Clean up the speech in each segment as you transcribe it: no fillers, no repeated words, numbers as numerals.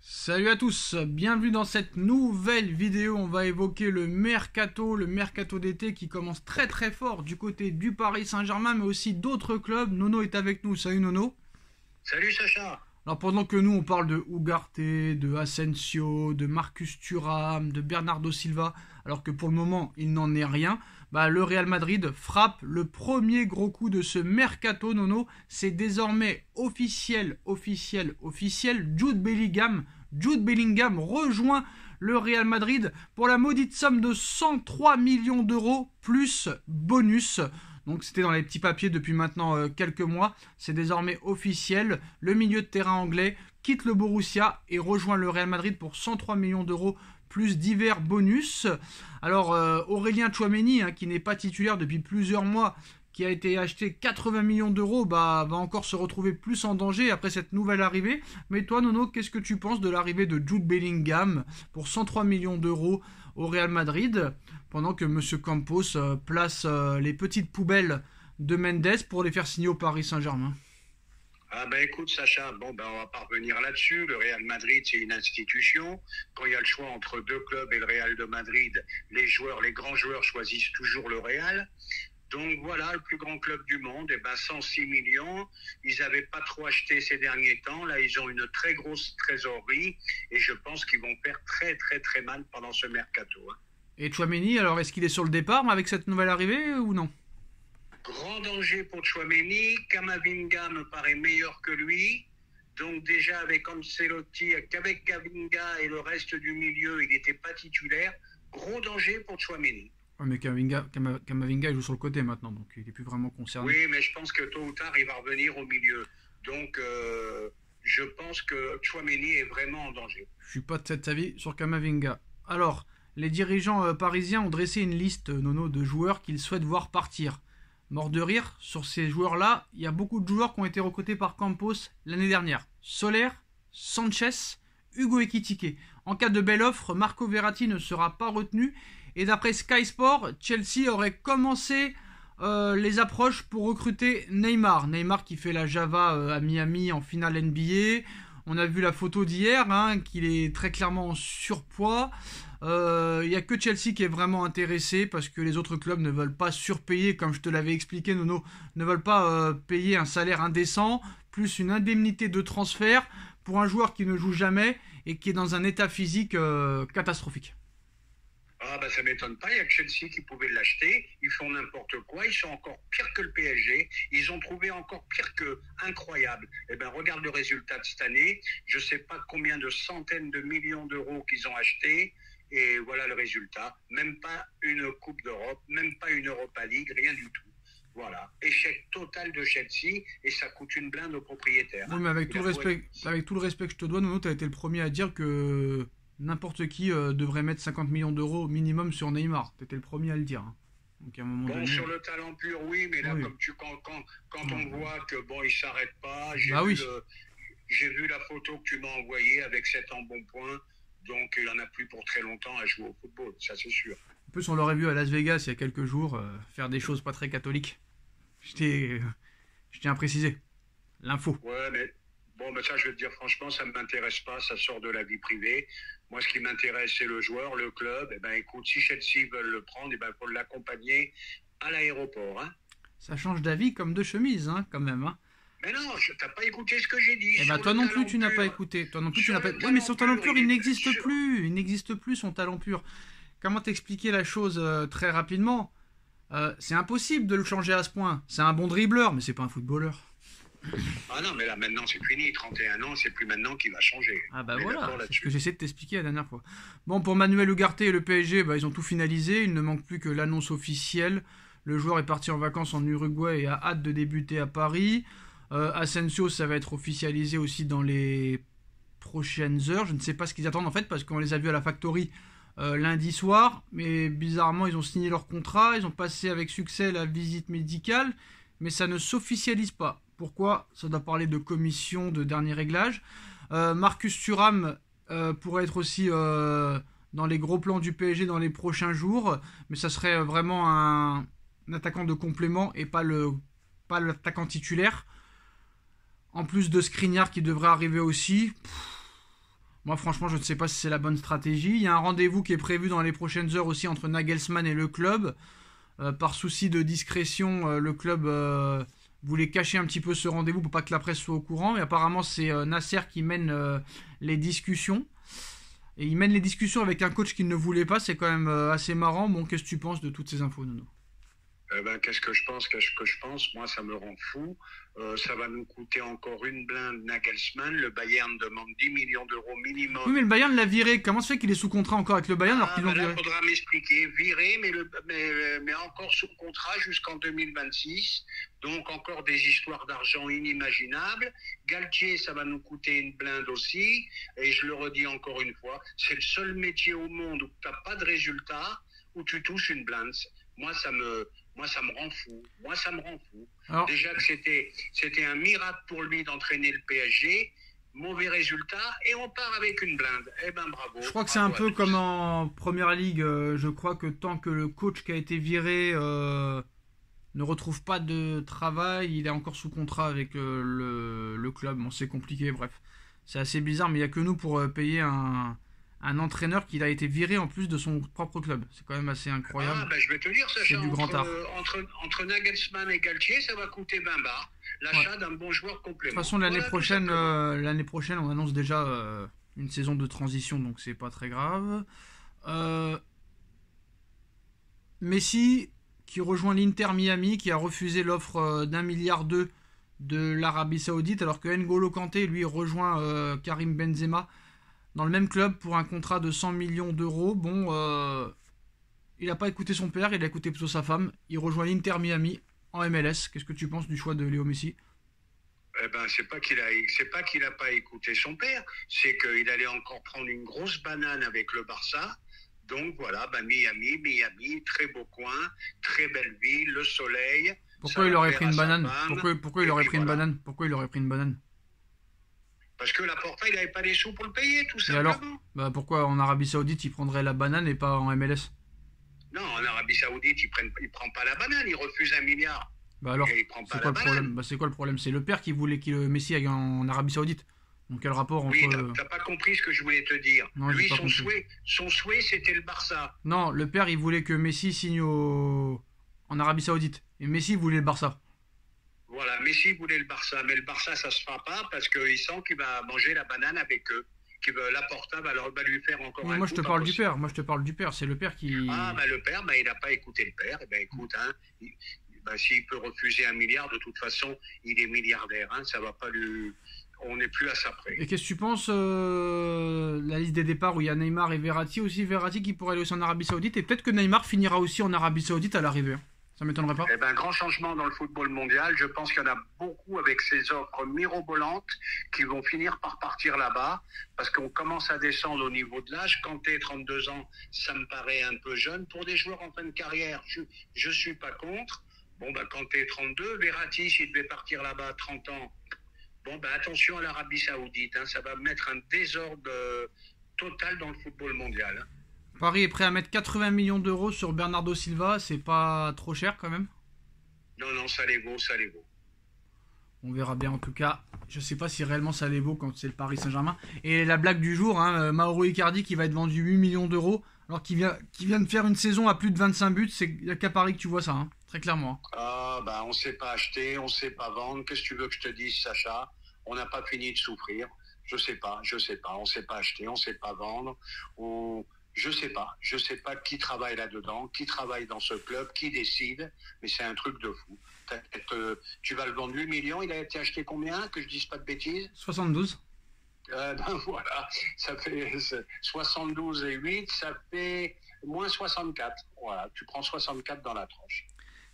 Salut à tous, bienvenue dans cette nouvelle vidéo. On va évoquer le mercato d'été qui commence très très fort du côté du Paris Saint-Germain, mais aussi d'autres clubs. Nono est avec nous, salut Nono. Salut Sacha. Alors pendant que nous on parle de Ugarte, de Asensio, de Marcus Thuram, de Bernardo Silva, alors que pour le moment il n'en est rien, le Real Madrid frappe le premier gros coup de ce mercato. Nono, c'est désormais officiel. Jude Bellingham rejoint le Real Madrid pour la maudite somme de 103 millions d'euros plus bonus. Donc c'était dans les petits papiers depuis maintenant quelques mois. C'est désormais officiel. Le milieu de terrain anglais quitte le Borussia et rejoint le Real Madrid pour 103 millions d'euros plus divers bonus. Alors Aurélien Tchouaméni, qui n'est pas titulaire depuis plusieurs mois, qui a été acheté 80 millions d'euros, va encore se retrouver plus en danger après cette nouvelle arrivée. Mais toi Nono, qu'est-ce que tu penses de l'arrivée de Jude Bellingham pour 103 millions d'euros au Real Madrid, pendant que M. Campos place les petites poubelles de Mendes pour les faire signer au Paris Saint-Germain? Écoute Sacha, on va pas revenir là-dessus. Le Real Madrid, c'est une institution. Quand il y a le choix entre deux clubs et le Real de Madrid, les grands joueurs choisissent toujours le Real. Donc voilà, le plus grand club du monde, 106 millions. Ils n'avaient pas trop acheté ces derniers temps. Là, ils ont une très grosse trésorerie et je pense qu'ils vont faire très très très mal pendant ce mercato. Et Tchouaméni, alors est-ce qu'il est sur le départ avec cette nouvelle arrivée ou non? Grand danger pour Tchouaméni. Camavinga me paraît meilleur que lui. Donc déjà avec Ancelotti, qu'avec Camavinga et le reste du milieu, il n'était pas titulaire. Gros danger pour Tchouaméni. Ouais, mais Camavinga il joue sur le côté maintenant, donc il n'est plus vraiment concerné. Oui, mais je pense que tôt ou tard, il va revenir au milieu. Donc, je pense que Tchouaméni est vraiment en danger. Je suis pas de cet avis sur Camavinga. Alors, les dirigeants parisiens ont dressé une liste, Nono, de joueurs qu'ils souhaitent voir partir. Mort de rire, sur ces joueurs-là, il y a beaucoup de joueurs qui ont été recrutés par Campos l'année dernière. Soler, Sanchez, Hugo Ekitike. En cas de belle offre, Marco Verratti ne sera pas retenu. Et d'après Sky Sport, Chelsea aurait commencé les approches pour recruter Neymar. Neymar qui fait la Java à Miami en finale NBA. On a vu la photo d'hier, qu'il est très clairement en surpoids. Il n'y a que Chelsea qui est vraiment intéressé parce que les autres clubs ne veulent pas surpayer, comme je te l'avais expliqué, Nono, ne veulent pas payer un salaire indécent, plus une indemnité de transfert pour un joueur qui ne joue jamais et qui est dans un état physique catastrophique. Ça m'étonne pas, il y a que Chelsea qui pouvait l'acheter, ils font n'importe quoi, ils sont encore pires que le PSG, ils ont trouvé encore pire que incroyable. Regarde le résultat de cette année, je sais pas combien de centaines de millions d'euros qu'ils ont achetés, et voilà le résultat, même pas une Coupe d'Europe, même pas une Europa League, rien du tout. Voilà, échec total de Chelsea, et ça coûte une blinde aux propriétaires. Oui, mais avec tout le respect que je te dois, Nono, tu as été le premier à dire que n'importe qui devrait mettre 50 millions d'euros minimum sur Neymar. Tu étais le premier à le dire. Donc à un moment donné... Sur le talent pur, oui, mais là, oui. Quand on voit que il s'arrête pas, j'ai vu la photo que tu m'as envoyée avec 7 embonpoint, donc il en a plus pour très longtemps à jouer au football, ça c'est sûr. En plus, on l'aurait vu à Las Vegas il y a quelques jours faire des choses pas très catholiques. Je tiens à préciser. L'info. Ouais, mais ça, je vais te dire franchement, ça ne m'intéresse pas, ça sort de la vie privée. Moi, ce qui m'intéresse, c'est le joueur, le club. Écoute, si Chelsea veulent le prendre, il faut l'accompagner à l'aéroport. Ça change d'avis comme de chemise, quand même. Mais non, t'as pas écouté ce que j'ai dit. Toi non plus, tu n'as pas écouté. Toi non plus, tu n'as pas. Oui, mais son talent pur, il n'existe plus. Il n'existe plus, son talent pur. Comment t'expliquer la chose très rapidement? C'est impossible de le changer à ce point. C'est un bon dribbleur, mais c'est pas un footballeur. Ah non, mais là maintenant c'est fini, 31 ans, c'est plus maintenant qu'il va changer. Voilà, c'est ce que j'essaie de t'expliquer la dernière fois. Bon, pour Manuel Ugarte et le PSG, ils ont tout finalisé, il ne manque plus que l'annonce officielle. Le joueur est parti en vacances en Uruguay et a hâte de débuter à Paris. Asensio, ça va être officialisé aussi dans les prochaines heures. Je ne sais pas ce qu'ils attendent en fait, parce qu'on les a vus à la Factory lundi soir, mais bizarrement ils ont signé leur contrat, ils ont passé avec succès la visite médicale, mais ça ne s'officialise pas. Pourquoi? Ça doit parler de commission, de dernier réglage. Marcus Thuram pourrait être aussi dans les gros plans du PSG dans les prochains jours, mais ça serait vraiment un attaquant de complément et pas l'attaquant titulaire. En plus de Skriniar qui devrait arriver aussi. Moi, franchement, je ne sais pas si c'est la bonne stratégie. Il y a un rendez-vous qui est prévu dans les prochaines heures aussi entre Nagelsmann et le club. Par souci de discrétion, le club voulait cacher un petit peu ce rendez-vous pour pas que la presse soit au courant. Et apparemment, c'est Nasser qui mène les discussions. Et il mène les discussions avec un coach qu'il ne voulait pas. C'est quand même assez marrant. Bon, qu'est-ce que tu penses de toutes ces infos, Nono? Qu'est-ce que je pense? Moi, ça me rend fou. Ça va nous coûter encore une blinde Nagelsmann. Le Bayern demande 10 millions d'euros minimum. Oui, mais le Bayern l'a viré. Comment se fait qu'il est sous contrat encore avec le Bayern alors qu'ils l'ont viré? Il faudra m'expliquer. Viré, mais encore sous contrat jusqu'en 2026. Donc encore des histoires d'argent inimaginables. Galtier, ça va nous coûter une blinde aussi. Et je le redis encore une fois, c'est le seul métier au monde où tu n'as pas de résultat, où tu touches une blinde. Moi, ça me rend fou. Alors, déjà que c'était un miracle pour lui d'entraîner le PSG. Mauvais résultat et on part avec une blinde. Eh ben bravo. Je crois que c'est un peu comme en Première Ligue. Je crois que tant que le coach qui a été viré ne retrouve pas de travail, il est encore sous contrat avec le club. Bon, c'est compliqué, bref. C'est assez bizarre, mais il n'y a que nous pour payer un entraîneur qui a été viré en plus de son propre club. C'est quand même assez incroyable. Je vais te dire, Sacha, c'est du grand art. Entre Nagelsmann et Galtier, ça va coûter 20 bars. L'achat d'un bon joueur complément. De toute façon, l'année prochaine, on annonce déjà une saison de transition, donc c'est pas très grave. Messi, qui rejoint l'Inter Miami, qui a refusé l'offre d'1,2 milliard de l'Arabie Saoudite, alors que N'Golo Kanté, lui, rejoint Karim Benzema dans le même club pour un contrat de 100 millions d'euros. Bon, il n'a pas écouté son père, il a écouté plutôt sa femme. Il rejoint l'Inter Miami en MLS. Qu'est-ce que tu penses du choix de Léo Messi? C'est pas qu'il a pas écouté son père, c'est qu'il allait encore prendre une grosse banane avec le Barça. Donc voilà, Miami, très beau coin, très belle ville, le soleil. Pourquoi il aurait pris une banane? Pourquoi il aurait pris une banane? Pourquoi il aurait pris une banane? Parce que Laporta, il n'avait pas les sous pour le payer, tout simplement. Et alors, pourquoi en Arabie Saoudite, il prendrait la banane et pas en MLS? Non, en Arabie Saoudite, il prend pas la banane, il refuse 1 milliard. Alors, c'est quoi le problème? C'est quoi le problème? C'est le père qui voulait que Messi aille en Arabie Saoudite. Donc quel rapport entre... Oui, t'as pas compris ce que je voulais te dire. Non, lui, son souhait, c'était le Barça. Non, le père, il voulait que Messi signe en Arabie Saoudite. Et Messi voulait le Barça. Voilà, Messi voulait le Barça, mais le Barça, ça se fera pas parce qu'il sent qu'il va manger la banane avec eux. Laporta va lui faire encore un coup. Moi, je te parle du père. C'est le père qui... Le père, il n'a pas écouté le père. Écoute, s'il peut refuser 1 milliard, de toute façon, il est milliardaire. Ça va pas lui... On n'est plus à ça près. Et qu'est-ce que tu penses la liste des départs où il y a Neymar et Verratti aussi? Verratti qui pourrait aller aussi en Arabie Saoudite. Et peut-être que Neymar finira aussi en Arabie Saoudite à l'arrivée. Ça m'étonnerait pas. Grand changement dans le football mondial. Je pense qu'il y en a beaucoup avec ces offres mirobolantes qui vont finir par partir là-bas parce qu'on commence à descendre au niveau de l'âge. Kanté, 32 ans, ça me paraît un peu jeune. Pour des joueurs en fin de carrière, je suis pas contre. Kanté, 32. Verratti, s'il devait partir là-bas, 30 ans. Attention à l'Arabie Saoudite. Ça va mettre un désordre total dans le football mondial. Paris est prêt à mettre 80 millions d'euros sur Bernardo Silva, c'est pas trop cher quand même? Non, ça les vaut. On verra bien en tout cas. Je sais pas si réellement ça les vaut quand c'est le Paris Saint-Germain. Et la blague du jour, Mauro Icardi qui va être vendu 8 millions d'euros, alors qu'il vient de faire une saison à plus de 25 buts, c'est qu'à Paris que tu vois ça, très clairement. On sait pas acheter, on sait pas vendre. Qu'est-ce que tu veux que je te dise, Sacha? On n'a pas fini de souffrir. Je sais pas. On sait pas acheter, on sait pas vendre. Je sais pas qui travaille là-dedans, qui travaille dans ce club, qui décide, mais c'est un truc de fou. Tu vas le vendre 8 millions, il a été acheté combien, que je dise pas de bêtises? 72. Voilà, ça fait 72 et 8, ça fait moins 64. Voilà, tu prends 64 dans la tranche.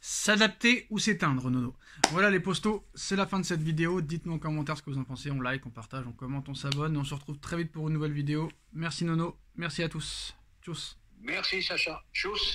S'adapter ou s'éteindre, Nono. Voilà les postos, c'est la fin de cette vidéo. Dites-nous en commentaire ce que vous en pensez. On like, on partage, on commente, on s'abonne. On se retrouve très vite pour une nouvelle vidéo. Merci Nono, merci à tous. Tchuss. Merci Sacha. Tchuss.